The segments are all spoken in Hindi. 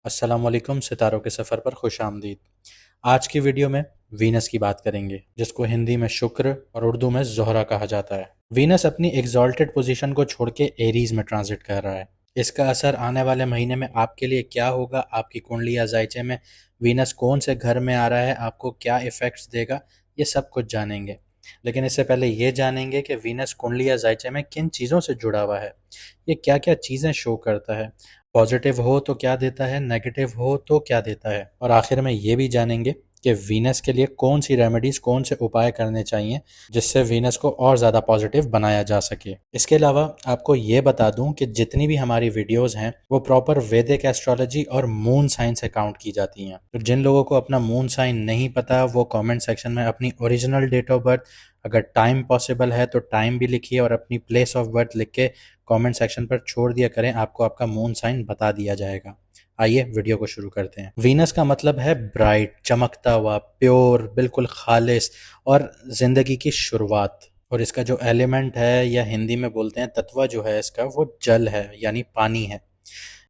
अस्सलामुअलैकुम सितारों के सफ़र पर खुश आमदीद। आज की वीडियो में वीनस की बात करेंगे, जिसको हिंदी में शुक्र और उर्दू में ज़ोहरा कहा जाता है। वीनस अपनी एग्जॉल्टेड पोजीशन को छोड़ के एरीज में ट्रांजिट कर रहा है। इसका असर आने वाले महीने में आपके लिए क्या होगा, आपकी कुंडली या जायचे में वीनस कौन से घर में आ रहा है, आपको क्या इफ़ेक्ट्स देगा, ये सब कुछ जानेंगे। लेकिन इससे पहले ये जानेंगे कि वीनस कुंडली या जायचे में किन चीज़ों से जुड़ा हुआ है, ये क्या क्या चीज़ें शो करता है, पॉजिटिव हो तो क्या देता है, नेगेटिव हो तो क्या देता है, और आखिर में ये भी जानेंगे कि वीनस के लिए कौन सी रेमेडीज, कौन से उपाय करने चाहिए जिससे वीनस को और ज़्यादा पॉजिटिव बनाया जा सके। इसके अलावा आपको ये बता दूं कि जितनी भी हमारी वीडियोस हैं वो प्रॉपर वैदिक एस्ट्रोलॉजी और मून साइन से काउंट की जाती हैं। तो जिन लोगों को अपना मून साइन नहीं पता वो कमेंट सेक्शन में अपनी ओरिजिनल डेट ऑफ बर्थ, अगर टाइम पॉसिबल है तो टाइम भी लिखिए, और अपनी प्लेस ऑफ बर्थ लिख के कमेंट सेक्शन पर छोड़ दिया करें, आपको आपका मून साइन बता दिया जाएगा। आइए वीडियो को शुरू करते हैं। वीनस का मतलब है ब्राइट, चमकता हुआ, प्योर, बिल्कुल खालिस और जिंदगी की शुरुआत। और इसका जो एलिमेंट है, या हिंदी में बोलते हैं तत्व जो है इसका, वो जल है, यानी पानी है।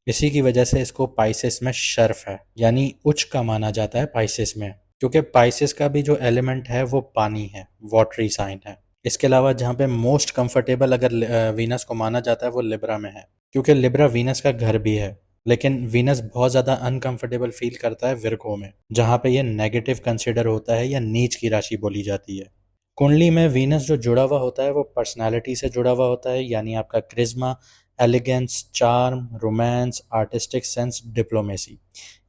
इसी की वजह से इसको पाइसेस में शर्फ है, यानी उच्च का माना जाता है पाइसेस में, क्योंकि पाइसेस का भी जो एलिमेंट है वो पानी है, वाटरी साइन है। इसके अलावा जहाँ पे मोस्ट कंफर्टेबल अगर वीनस को माना जाता है वो लिब्रा में है, क्योंकि लिब्रा वीनस का घर भी है। लेकिन वीनस बहुत ज़्यादा अनकंफर्टेबल फील करता है विर्गो में, जहाँ पे ये नेगेटिव कंसिडर होता है या नीच की राशि बोली जाती है। कुंडली में वीनस जो जुड़ा हुआ होता है वो पर्सनालिटी से जुड़ा हुआ होता है, यानी आपका charisma, elegance, charm, romance, artistic sense, diplomacy,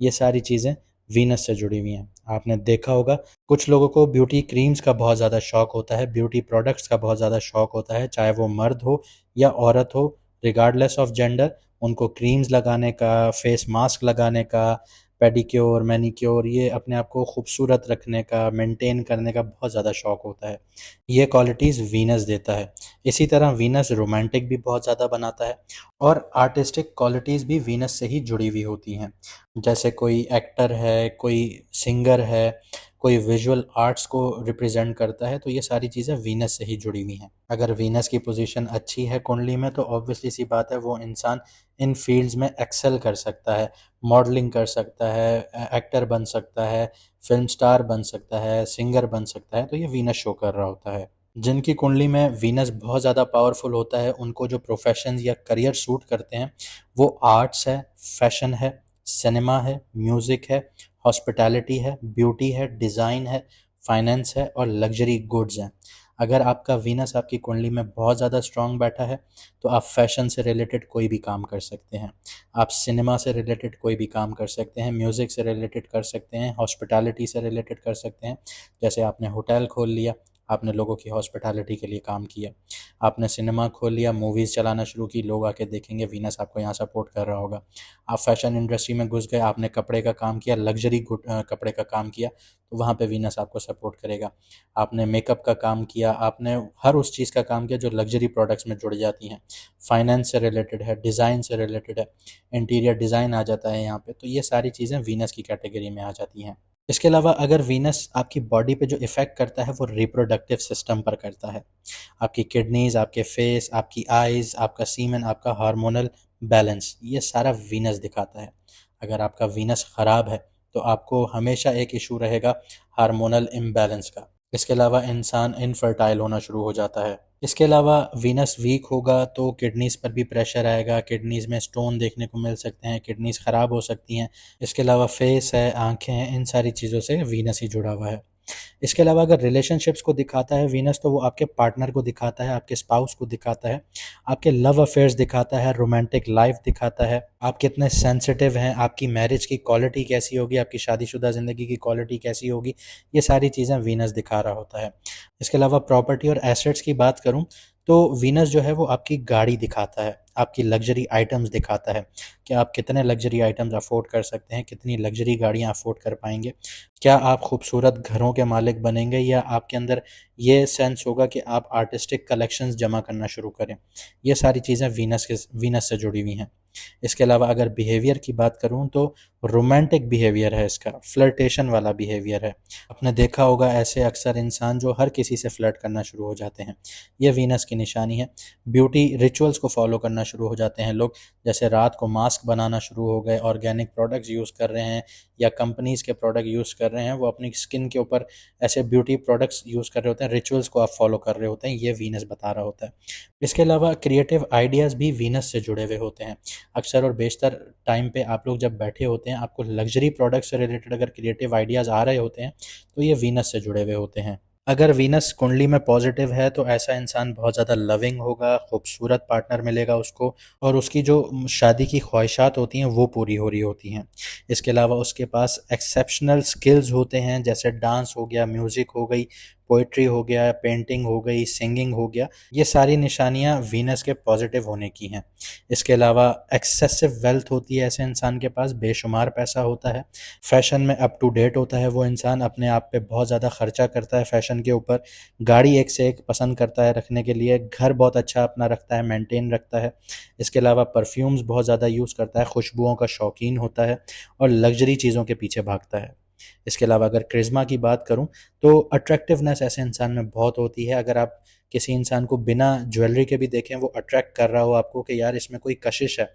ये सारी चीज़ें वीनस से जुड़ी हुई हैं। आपने देखा होगा कुछ लोगों को ब्यूटी क्रीम्स का बहुत ज़्यादा शौक होता है, ब्यूटी प्रोडक्ट्स का बहुत ज़्यादा शौक होता है, चाहे वो मर्द हो या औरत हो, रिगार्डलेस ऑफ जेंडर। उनको क्रीम्स लगाने का, फेस मास्क लगाने का, पेडिक्योर, मैनिक्योर, ये अपने आप को खूबसूरत रखने का, मेंटेन करने का बहुत ज़्यादा शौक होता है। ये क्वालिटीज़ वीनस देता है। इसी तरह वीनस रोमांटिक भी बहुत ज़्यादा बनाता है, और आर्टिस्टिक क्वालिटीज़ भी वीनस से ही जुड़ी हुई होती हैं। जैसे कोई एक्टर है, कोई सिंगर है, कोई विजुअल आर्ट्स को रिप्रेजेंट करता है, तो ये सारी चीज़ें वीनस से ही जुड़ी हुई हैं। अगर वीनस की पोजीशन अच्छी है कुंडली में तो ऑब्वियसली सी बात है वो इंसान इन फील्ड्स में एक्सेल कर सकता है, मॉडलिंग कर सकता है, एक्टर बन सकता है, फिल्म स्टार बन सकता है, सिंगर बन सकता है, तो ये वीनस शो कर रहा होता है। जिनकी कुंडली में वीनस बहुत ज़्यादा पावरफुल होता है, उनको जो प्रोफेशंस या करियर सूट करते हैं वो आर्ट्स है, फैशन है, सिनेमा है, म्यूज़िक है, हॉस्पिटैलिटी है, ब्यूटी है, डिज़ाइन है, फाइनेंस है और लग्जरी गुड्स हैं। अगर आपका वीनस आपकी कुंडली में बहुत ज़्यादा स्ट्रांग बैठा है तो आप फैशन से रिलेटेड कोई भी काम कर सकते हैं, आप सिनेमा से रिलेटेड कोई भी काम कर सकते हैं, म्यूज़िक से रिलेटेड कर सकते हैं, हॉस्पिटैलिटी से रिलेटेड कर सकते हैं। जैसे आपने होटल खोल लिया, आपने लोगों की हॉस्पिटैलिटी के लिए काम किया। आपने सिनेमा खोल लिया, मूवीज़ चलाना शुरू की, लोग आके देखेंगे, वीनस आपको यहाँ सपोर्ट कर रहा होगा। आप फैशन इंडस्ट्री में घुस गए, आपने कपड़े का काम किया, लग्जरी कपड़े का काम किया, तो वहाँ पे वीनस आपको सपोर्ट करेगा। आपने मेकअप का काम किया, आपने हर उस चीज़ का काम किया जो लग्जरी प्रोडक्ट्स में जुड़ जाती हैं। फाइनेंस से रिलेटेड है, डिज़ाइन से रिलेटेड है, इंटीरियर डिज़ाइन आ जाता है यहाँ पे, तो ये सारी चीज़ें वीनस की कैटेगरी में आ जाती हैं। इसके अलावा अगर वीनस आपकी बॉडी पे जो इफ़ेक्ट करता है वो रिप्रोडक्टिव सिस्टम पर करता है। आपकी किडनीज़, आपके फेस, आपकी आइज़, आपका सीमेन, आपका हार्मोनल बैलेंस, ये सारा वीनस दिखाता है। अगर आपका वीनस ख़राब है तो आपको हमेशा एक इशू रहेगा हार्मोनल इम्बैलेंस का। इसके अलावा इंसान इनफर्टाइल होना शुरू हो जाता है। इसके अलावा वीनस वीक होगा तो किडनीज़ पर भी प्रेशर आएगा, किडनीज़ में स्टोन देखने को मिल सकते हैं, किडनीज़ ख़राब हो सकती हैं। इसके अलावा फेस है, आँखें हैं, इन सारी चीज़ों से वीनस ही जुड़ा हुआ है। इसके अलावा अगर रिलेशनशिप्स को दिखाता है वीनस, तो वो आपके पार्टनर को दिखाता है, आपके स्पाउस को दिखाता है, आपके लव अफेयर्स दिखाता है, रोमांटिक लाइफ दिखाता है, आप कितने सेंसिटिव हैं, आपकी मैरिज की क्वालिटी कैसी होगी, आपकी शादीशुदा ज़िंदगी की क्वालिटी कैसी होगी, ये सारी चीज़ें वीनस दिखा रहा होता है। इसके अलावा प्रॉपर्टी और एसेट्स की बात करूँ तो वीनस जो है वो आपकी गाड़ी दिखाता है, आपकी लग्जरी आइटम्स दिखाता है कि आप कितने लग्जरी आइटम्स अफोर्ड कर सकते हैं, कितनी लग्जरी गाड़ियाँ अफोर्ड कर पाएंगे, क्या आप खूबसूरत घरों के मालिक बनेंगे, या आपके अंदर ये सेंस होगा कि आप आर्टिस्टिक कलेक्शंस जमा करना शुरू करें। ये सारी चीज़ें वीनस से जुड़ी हुई हैं। इसके अलावा अगर बिहेवियर की बात करूँ तो रोमांटिक बिहेवियर है इसका, फ्लर्टेशन वाला बिहेवियर है। आपने देखा होगा ऐसे अक्सर इंसान जो हर किसी से फ्लर्ट करना शुरू हो जाते हैं, ये वीनस की निशानी है। ब्यूटी रिचुअल्स को फॉलो करना शुरू हो जाते हैं लोग, जैसे रात को मास्क बनाना शुरू हो गए, ऑर्गेनिक प्रोडक्ट्स यूज़ कर रहे हैं या कंपनीज़ के प्रोडक्ट यूज़ कर रहे हैं, वो अपनी स्किन के ऊपर ऐसे ब्यूटी प्रोडक्ट्स यूज़ कर रहे होते हैं, रिचुअल्स को आप फॉलो कर रहे होते हैं, ये वीनस बता रहा होता है। इसके अलावा क्रिएटिव आइडियाज़ भी वीनस से जुड़े हुए होते हैं। अक्सर और बेशतर टाइम पे आप लोग जब बैठे होते हैं, आपको लग्जरी प्रोडक्ट्स से रिलेटेड अगर क्रिएटिव आइडियाज़ आ रहे होते हैं, तो ये वीनस से जुड़े हुए होते हैं। अगर वीनस कुंडली में पॉजिटिव है तो ऐसा इंसान बहुत ज़्यादा लविंग होगा, खूबसूरत पार्टनर मिलेगा उसको, और उसकी जो शादी की ख्वाहिशात होती हैं वो पूरी हो रही होती हैं। इसके अलावा उसके पास एक्सेप्शनल स्किल्स होते हैं, जैसे डांस हो गया, म्यूज़िक हो गई, पोइट्री हो गया, पेंटिंग हो गई, सिंगिंग हो गया। ये सारी निशानियाँ वीनस के पॉजिटिव होने की हैं। इसके अलावा एक्सेसिव वेल्थ होती है ऐसे इंसान के पास, बेशुमार पैसा होता है, फैशन में अप टू डेट होता है वो इंसान, अपने आप पे बहुत ज़्यादा खर्चा करता है फैशन के ऊपर, गाड़ी एक से एक पसंद करता है रखने के लिए, घर बहुत अच्छा अपना रखता है, मेंटेन रखता है। इसके अलावा परफ्यूम्स बहुत ज़्यादा यूज़ करता है, खुशबुओं का शौकीन होता है और लग्जरी चीज़ों के पीछे भागता है। इसके अलावा अगर क्रिज्मा की बात करूं तो अट्रैक्टिवनेस ऐसे इंसान में बहुत होती है। अगर आप किसी इंसान को बिना ज्वेलरी के भी देखें, वो अट्रैक्ट कर रहा हो आपको कि यार इसमें कोई कशिश है,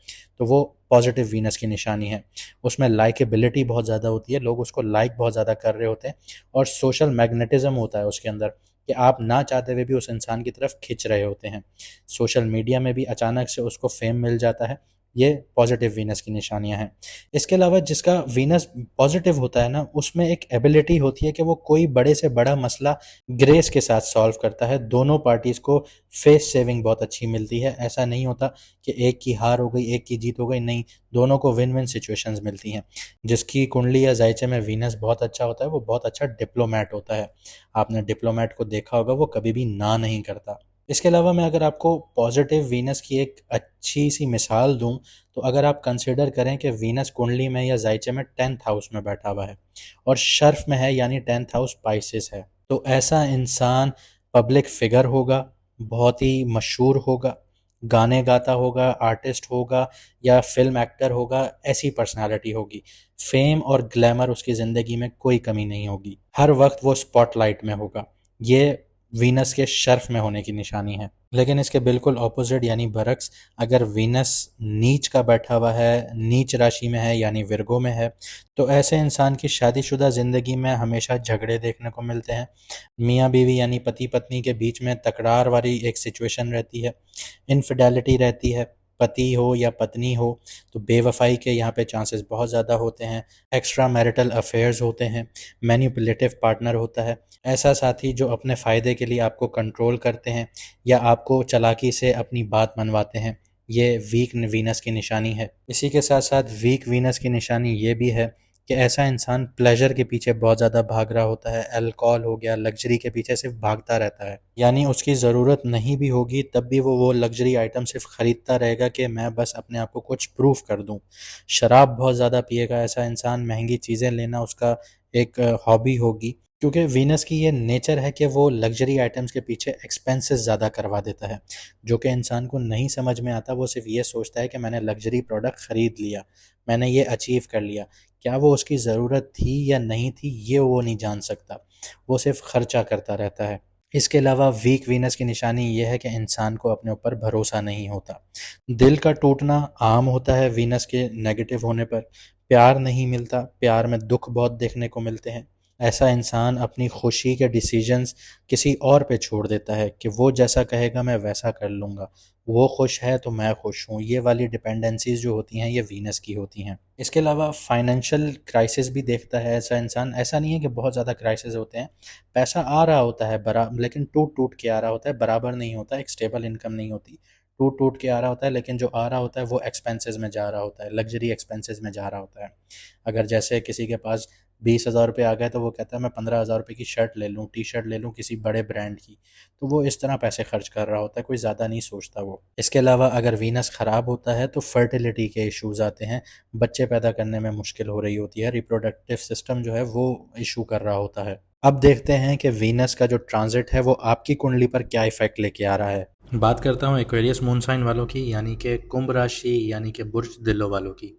तो वो पॉजिटिव वीनस की निशानी है। उसमें लाइकेबिलिटी बहुत ज़्यादा होती है, लोग उसको लाइक बहुत ज़्यादा कर रहे होते हैं, और सोशल मैग्नेटिज्म होता है उसके अंदर कि आप ना चाहते हुए भी उस इंसान की तरफ खिंच रहे होते हैं। सोशल मीडिया में भी अचानक से उसको फेम मिल जाता है। ये पॉजिटिव वीनस की निशानियां हैं। इसके अलावा जिसका वीनस पॉजिटिव होता है ना, उसमें एक एबिलिटी होती है कि वो कोई बड़े से बड़ा मसला ग्रेस के साथ सॉल्व करता है। दोनों पार्टीज को फेस सेविंग बहुत अच्छी मिलती है। ऐसा नहीं होता कि एक की हार हो गई एक की जीत हो गई, नहीं, दोनों को विन विन सिचुएशंस मिलती हैं। जिसकी कुंडली या जायचे में वीनस बहुत अच्छा होता है, वो बहुत अच्छा डिप्लोमैट होता है। आपने डिप्लोमैट को देखा होगा, वो कभी भी ना नहीं करता। इसके अलावा मैं अगर आपको पॉजिटिव वीनस की एक अच्छी सी मिसाल दूं, तो अगर आप कंसिडर करें कि वीनस कुंडली में या जायचे में 10th हाउस में बैठा हुआ है और शर्फ में है, यानी 10th हाउस पाइसेस है, तो ऐसा इंसान पब्लिक फिगर होगा, बहुत ही मशहूर होगा, गाने गाता होगा, आर्टिस्ट होगा या फिल्म एक्टर होगा, ऐसी पर्सनालिटी होगी। फेम और ग्लैमर उसकी ज़िंदगी में कोई कमी नहीं होगी, हर वक्त वो स्पॉटलाइट में होगा। ये वीनस के शर्फ में होने की निशानी है। लेकिन इसके बिल्कुल ऑपोजिट यानी बरक्स, अगर वीनस नीच का बैठा हुआ है, नीच राशि में है यानी विर्गो में है, तो ऐसे इंसान की शादीशुदा ज़िंदगी में हमेशा झगड़े देखने को मिलते हैं। मियाँ बीवी यानी पति पत्नी के बीच में तकरार वाली एक सिचुएशन रहती है, इनफिडेलिटी रहती है, पति हो या पत्नी हो तो बेवफाई के यहाँ पे चांसेस बहुत ज़्यादा होते हैं, एक्स्ट्रा मैरिटल अफेयर्स होते हैं, मैनिपुलेटिव पार्टनर होता है, ऐसा साथी जो अपने फ़ायदे के लिए आपको कंट्रोल करते हैं या आपको चालाकी से अपनी बात मनवाते हैं। ये वीक वीनस की निशानी है। इसी के साथ साथ वीक वीनस की निशानी ये भी है कि ऐसा इंसान प्लेजर के पीछे बहुत ज़्यादा भाग रहा होता है, अल्कोहल हो गया, लग्जरी के पीछे सिर्फ भागता रहता है। यानी उसकी ज़रूरत नहीं भी होगी तब भी वो लग्जरी आइटम सिर्फ ख़रीदता रहेगा कि मैं बस अपने आप को कुछ प्रूफ कर दूं। शराब बहुत ज़्यादा पिएगा ऐसा इंसान, महंगी चीज़ें लेना उसका एक हॉबी होगी, क्योंकि वीनस की ये नेचर है कि वो लग्जरी आइटम्स के पीछे एक्सपेंसेस ज़्यादा करवा देता है, जो कि इंसान को नहीं समझ में आता। वो सिर्फ ये सोचता है कि मैंने लग्जरी प्रोडक्ट ख़रीद लिया, मैंने ये अचीव कर लिया। क्या वो उसकी ज़रूरत थी या नहीं थी, ये वो नहीं जान सकता, वो सिर्फ खर्चा करता रहता है। इसके अलावा वीक वीनस की निशानी ये है कि इंसान को अपने ऊपर भरोसा नहीं होता। दिल का टूटना आम होता है वीनस के नेगेटिव होने पर। प्यार नहीं मिलता, प्यार में दुख बहुत देखने को मिलते हैं। ऐसा इंसान अपनी खुशी के डिसीजंस किसी और पे छोड़ देता है कि वो जैसा कहेगा मैं वैसा कर लूँगा, वो खुश है तो मैं खुश हूँ। ये वाली डिपेंडेंसीज जो होती हैं ये वीनस की होती हैं। इसके अलावा फाइनेंशियल क्राइसिस भी देखता है ऐसा इंसान। ऐसा नहीं है कि बहुत ज़्यादा क्राइसिस होते हैं, पैसा आ रहा होता है लेकिन टूट टूट के आ रहा होता है, बराबर नहीं होता, एक स्टेबल इनकम नहीं होती। टूट टूट के आ रहा होता है, लेकिन जो आ रहा होता है वो एक्सपेंसेस में जा रहा होता है, लग्जरी एक्सपेंसेस में जा रहा होता है। अगर जैसे किसी के पास 20,000 रुपये आ गए तो वो कहता है मैं 15,000 रुपये की शर्ट ले लूँ, टी शर्ट ले लूँ किसी बड़े ब्रांड की, तो वो इस तरह पैसे खर्च कर रहा होता है, कोई ज़्यादा नहीं सोचता वो। इसके अलावा अगर वीनस ख़राब होता है तो फर्टिलिटी के इश्यूज़ आते हैं, बच्चे पैदा करने में मुश्किल हो रही होती है, रिप्रोडक्टिव सिस्टम जो है वो इशू कर रहा होता है। अब देखते हैं कि वीनस का जो ट्रांजिट है वो आपकी कुंडली पर क्या इफेक्ट लेके आ रहा है। बात करता हूँ एक्वेरियस मून साइन वालों की, यानी कि कुंभ राशि, यानी कि बुर्ज दिलो वालों की।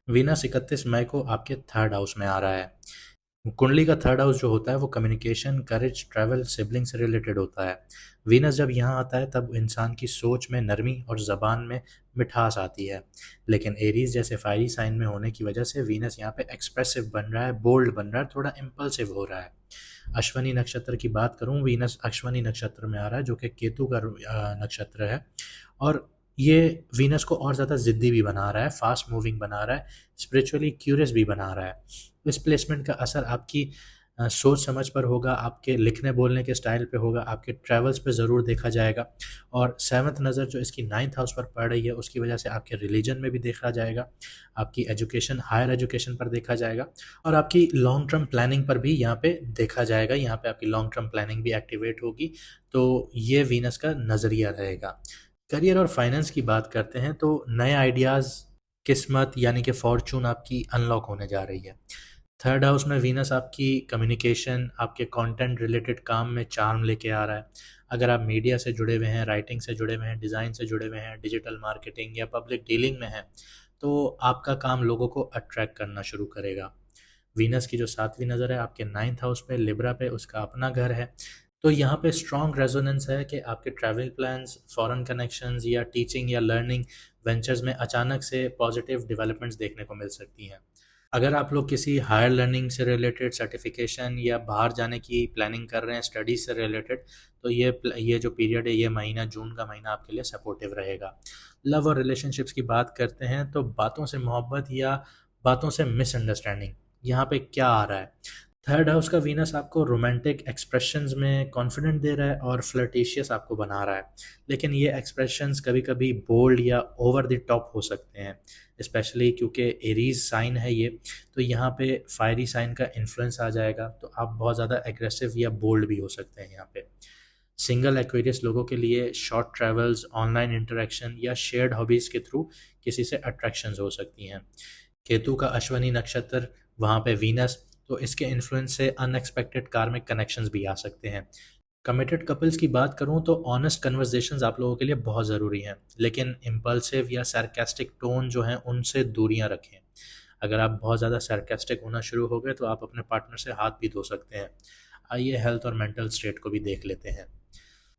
वीनस 31 मई को आपके थर्ड हाउस में आ रहा है। कुंडली का थर्ड हाउस जो होता है वो कम्युनिकेशन, करेज, ट्रैवल, सिबलिंग से रिलेटेड होता है। वीनस जब यहाँ आता है तब इंसान की सोच में नरमी और ज़बान में मिठास आती है। लेकिन एरीज जैसे फायरी साइन में होने की वजह से वीनस यहाँ पे एक्सप्रेसिव बन रहा है, बोल्ड बन रहा है, थोड़ा इम्पल्सिव हो रहा है। अश्वनी नक्षत्र की बात करूं, वीनस अश्वनी नक्षत्र में आ रहा है जो कि केतु का नक्षत्र है। और ये वीनस को और ज़्यादा ज़िद्दी भी बना रहा है, फास्ट मूविंग बना रहा है, स्पिरिचुअली क्यूरियस भी बना रहा है। इस प्लेसमेंट का असर आपकी सोच समझ पर होगा, आपके लिखने बोलने के स्टाइल पे होगा, आपके ट्रैवल्स पे ज़रूर देखा जाएगा। और सेवन्थ नज़र जो इसकी नाइन्थ हाउस पर पड़ रही है उसकी वजह से आपके रिलीजन में भी देखा जाएगा, आपकी एजुकेशन, हायर एजुकेशन पर देखा जाएगा, और आपकी लॉन्ग टर्म प्लानिंग पर भी यहाँ पे देखा जाएगा। यहाँ पे आपकी लॉन्ग टर्म प्लानिंग भी एक्टिवेट होगी। तो ये वीनस का नज़रिया रहेगा। करियर और फाइनेंस की बात करते हैं तो नए आइडियाज़, किस्मत यानी कि फॉर्चून आपकी अनलॉक होने जा रही है। थर्ड हाउस में वीनस आपकी कम्युनिकेशन, आपके कंटेंट रिलेटेड काम में चार्म लेके आ रहा है। अगर आप मीडिया से जुड़े हुए हैं, राइटिंग से जुड़े हुए हैं, डिज़ाइन से जुड़े हुए हैं, डिजिटल मार्केटिंग या पब्लिक डीलिंग में हैं, तो आपका काम लोगों को अट्रैक्ट करना शुरू करेगा। वीनस की जो 7वीं नज़र है आपके 9th हाउस पे, लिब्रा पे, उसका अपना घर है। तो यहाँ पे स्ट्रॉन्ग रेजोनेंस है कि आपके ट्रैवल प्लान्स, फॉरेन कनेक्शंस या टीचिंग या लर्निंग वेंचर्स में अचानक से पॉजिटिव डेवलपमेंट्स देखने को मिल सकती हैं। अगर आप लोग किसी हायर लर्निंग से रिलेटेड सर्टिफिकेशन या बाहर जाने की प्लानिंग कर रहे हैं स्टडीज से रिलेटेड, तो ये जो पीरियड है, ये महीना, जून का महीना आपके लिए सपोर्टिव रहेगा। लव और रिलेशनशिप्स की बात करते हैं तो बातों से मोहब्बत या बातों से मिसअंडरस्टैंडिंग, यहाँ पे क्या आ रहा है? थर्ड हाउस का वीनस आपको रोमांटिक एक्सप्रेशंस में कॉन्फिडेंट दे रहा है और फ्लर्टेशियस आपको बना रहा है। लेकिन ये एक्सप्रेशंस कभी कभी बोल्ड या ओवर द टॉप हो सकते हैं, स्पेशली क्योंकि एरीज साइन है ये। तो यहाँ पे फायरी साइन का इन्फ्लुएंस आ जाएगा, तो आप बहुत ज़्यादा एग्रेसिव या बोल्ड भी हो सकते हैं यहाँ पे। सिंगल एक्वेरियस लोगों के लिए शॉर्ट ट्रैवल्स, ऑनलाइन इंटरेक्शन या शेयर्ड हॉबीज़ के थ्रू किसी से अट्रैक्शंस हो सकती हैं। केतु का अश्वनी नक्षत्र, वहाँ पे वीनस, तो इसके इन्फ्लुएंस से अनएक्सपेक्टेड कार्मिक कनेक्शंस भी आ सकते हैं। कमिटेड कपल्स की बात करूँ तो ऑनेस्ट कन्वर्सेशंस आप लोगों के लिए बहुत ज़रूरी हैं, लेकिन इम्पल्सिव या सार्कास्टिक टोन जो हैं उनसे दूरियां रखें। अगर आप बहुत ज़्यादा सार्कास्टिक होना शुरू हो गए तो आप अपने पार्टनर से हाथ भी धो सकते हैं। आइए हेल्थ और मेंटल स्टेट को भी देख लेते हैं।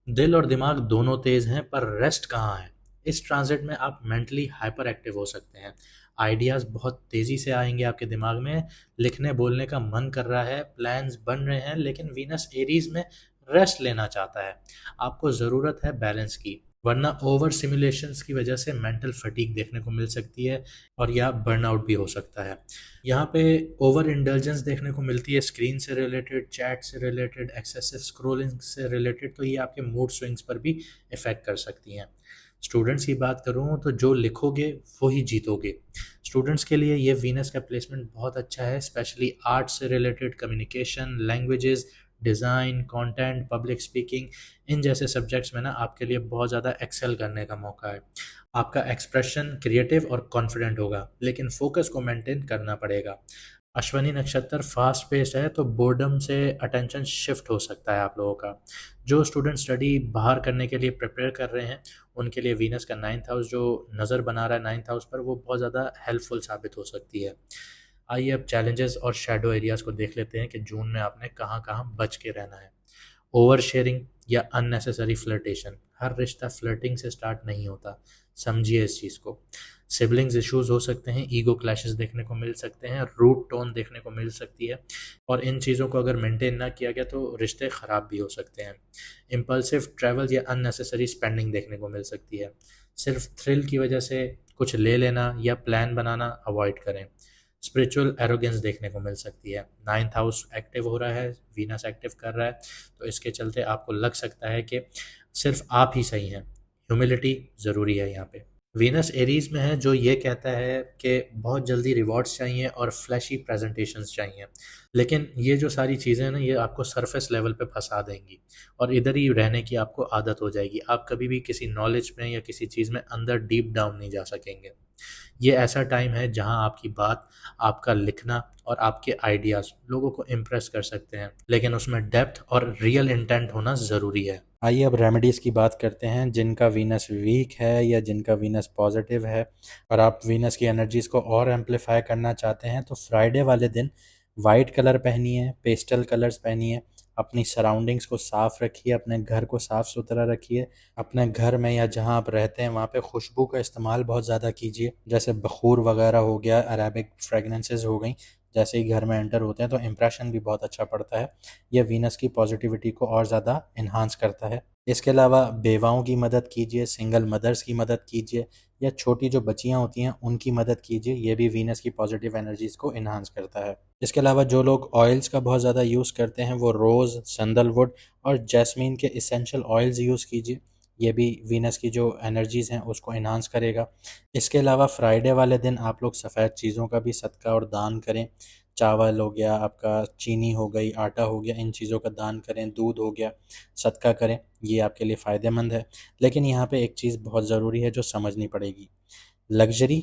दिल और दिमाग दोनों तेज हैं, पर रेस्ट कहाँ है? इस ट्रांजिट में आप मेंटली हाइपर एक्टिव हो सकते हैं। आइडियाज़ बहुत तेज़ी से आएंगे आपके दिमाग में, लिखने बोलने का मन कर रहा है, प्लान्स बन रहे हैं, लेकिन वीनस एरीज में रेस्ट लेना चाहता है। आपको ज़रूरत है बैलेंस की, वरना ओवर सिमुलेशंस की वजह से मेंटल फटीग देखने को मिल सकती है और या बर्नआउट भी हो सकता है। यहाँ पे ओवर इंडल्जेंस देखने को मिलती है, स्क्रीन से रिलेटेड, चैट से रिलेटेड, एक्सेसिव स्क्रोलिंग से रिलेटेड, तो ये आपके मूड स्विंग्स पर भी इफ़ेक्ट कर सकती हैं। स्टूडेंट्स की बात करूँ तो जो लिखोगे वो ही जीतोगे। स्टूडेंट्स के लिए ये वीनस का प्लेसमेंट बहुत अच्छा है, स्पेशली आर्ट से related, communication, languages, design, content, public speaking, इन जैसे सब्जेक्ट्स में ना आपके लिए बहुत ज़्यादा एक्सेल करने का मौका है। आपका एक्सप्रेशन क्रिएटिव और कॉन्फिडेंट होगा, लेकिन फोकस को मेंटेन करना पड़ेगा। अश्वनी नक्षत्र फास्ट पेस्ड है, तो बोर्डम से अटेंशन शिफ्ट हो सकता है आप लोगों का। जो स्टूडेंट स्टडी बाहर करने के लिए प्रिपेयर कर रहे हैं उनके लिए वीनस का 9th हाउस जो नज़र बना रहा है 9th हाउस पर, वो बहुत ज़्यादा हेल्पफुल साबित हो सकती है। आइए अब चैलेंजेस और शैडो एरियाज़ को देख लेते हैं कि जून में आपने कहाँ कहाँ बच के रहना है। ओवर शेयरिंग या अननेसेसरी फ्लर्टेशन, हर रिश्ता फ्लर्टिंग से स्टार्ट नहीं होता, समझिए इस चीज़ को। सिबलिंग्स इश्यूज हो सकते हैं, ईगो क्लैशेस देखने को मिल सकते हैं, रूट टोन देखने को मिल सकती है, और इन चीज़ों को अगर मेंटेन ना किया गया तो रिश्ते ख़राब भी हो सकते हैं। इम्पल्सिव ट्रैवल या अननेसेसरी स्पेंडिंग देखने को मिल सकती है। सिर्फ थ्रिल की वजह से कुछ ले लेना या प्लान बनाना अवॉइड करें। स्पिरिचुअल एरोगेंस देखने को मिल सकती है। 9th हाउस एक्टिव हो रहा है, वीनस एक्टिव कर रहा है, तो इसके चलते आपको लग सकता है कि सिर्फ आप ही सही हैं। ह्यूमिलिटी ज़रूरी है यहाँ पे। वीनस एरीज में है जो ये कहता है कि बहुत जल्दी रिवॉर्ड्स चाहिए और फ्लैशी प्रेजेंटेशंस चाहिए, लेकिन ये जो सारी चीज़ें ना ये आपको सरफेस लेवल पे फंसा देंगी और इधर ही रहने की आपको आदत हो जाएगी। आप कभी भी किसी नॉलेज में या किसी चीज़ में अंदर डीप डाउन नहीं जा सकेंगे। ये ऐसा टाइम है जहां आपकी बात, आपका लिखना और आपके आइडियाज़ लोगों को इम्प्रेस कर सकते हैं, लेकिन उसमें डेप्थ और रियल इंटेंट होना ज़रूरी है। आइए अब रेमेडीज़ की बात करते हैं। जिनका वीनस वीक है या जिनका वीनस पॉजिटिव है और आप वीनस की एनर्जीज़ को और एम्पलीफाई करना चाहते हैं, तो फ्राइडे वाले दिन वाइट कलर पहनिए, पेस्टल कलर्स पहनिए, अपनी सराउंडिंग्स को साफ़ रखिए, अपने घर को साफ़ सुथरा रखिए। अपने घर में या जहाँ आप रहते हैं वहाँ पे खुशबू का इस्तेमाल बहुत ज़्यादा कीजिए, जैसे बखूर वगैरह हो गया, अरेबिक फ्रेगनेंसेस हो गई। जैसे ही घर में एंटर होते हैं तो इम्प्रेशन भी बहुत अच्छा पड़ता है। यह वीनस की पॉजिटिविटी को और ज़्यादा इन्हांस करता है। इसके अलावा बेवाओं की मदद कीजिए, सिंगल मदर्स की मदद कीजिए या छोटी जो बच्चियाँ होती हैं उनकी मदद कीजिए। ये भी वीनस की पॉजिटिव एनर्जीज़ को इन्हांस करता है। इसके अलावा जो लोग ऑयल्स का बहुत ज़्यादा यूज़ करते हैं वो रोज़, सैंडलवुड और जैस्मीन के इसेंशियल ऑयल्स यूज़ कीजिए। ये भी वीनस की जो एनर्जीज़ हैं उसको इन्हांस करेगा। इसके अलावा फ्राइडे वाले दिन आप लोग सफ़ेद चीज़ों का भी सदका और दान करें। चावल हो गया आपका, चीनी हो गई, आटा हो गया, इन चीज़ों का दान करें, दूध हो गया, सदका करें। ये आपके लिए फ़ायदेमंद है। लेकिन यहाँ पे एक चीज़ बहुत ज़रूरी है जो समझनी पड़ेगी। लग्ज़री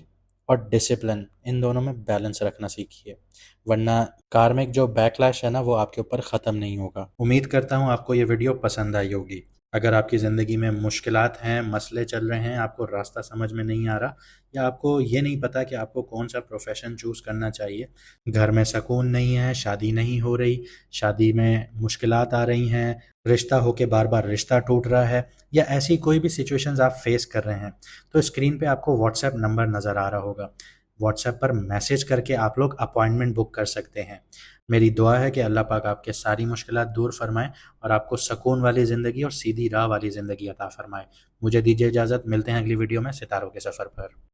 और डिसिप्लिन, इन दोनों में बैलेंस रखना सीखिए, वरना कार्मिक जो बैकलैश है ना वो आपके ऊपर ख़त्म नहीं होगा। उम्मीद करता हूँ आपको ये वीडियो पसंद आई होगी। अगर आपकी ज़िंदगी में मुश्किलात हैं, मसले चल रहे हैं, आपको रास्ता समझ में नहीं आ रहा या आपको ये नहीं पता कि आपको कौन-सा प्रोफ़ेशन चूज़ करना चाहिए, घर में सुकून नहीं है, शादी नहीं हो रही, शादी में मुश्किलात आ रही हैं, रिश्ता होके बार-बार रिश्ता टूट रहा है या ऐसी कोई भी सिचुएशंस आप फ़ेस कर रहे हैं, तो स्क्रीन पे आपको व्हाट्सएप नंबर नज़र आ रहा होगा। व्हाट्सएप पर मैसेज करके आप लोग अपॉइंटमेंट बुक कर सकते हैं। मेरी दुआ है कि अल्लाह पाक आपके सारी मुश्किलात दूर फ़रमाए और आपको सुकून वाली ज़िंदगी और सीधी राह वाली ज़िंदगी अता फ़रमाए। मुझे दीजिए इजाज़त, मिलते हैं अगली वीडियो में सितारों के सफ़र पर।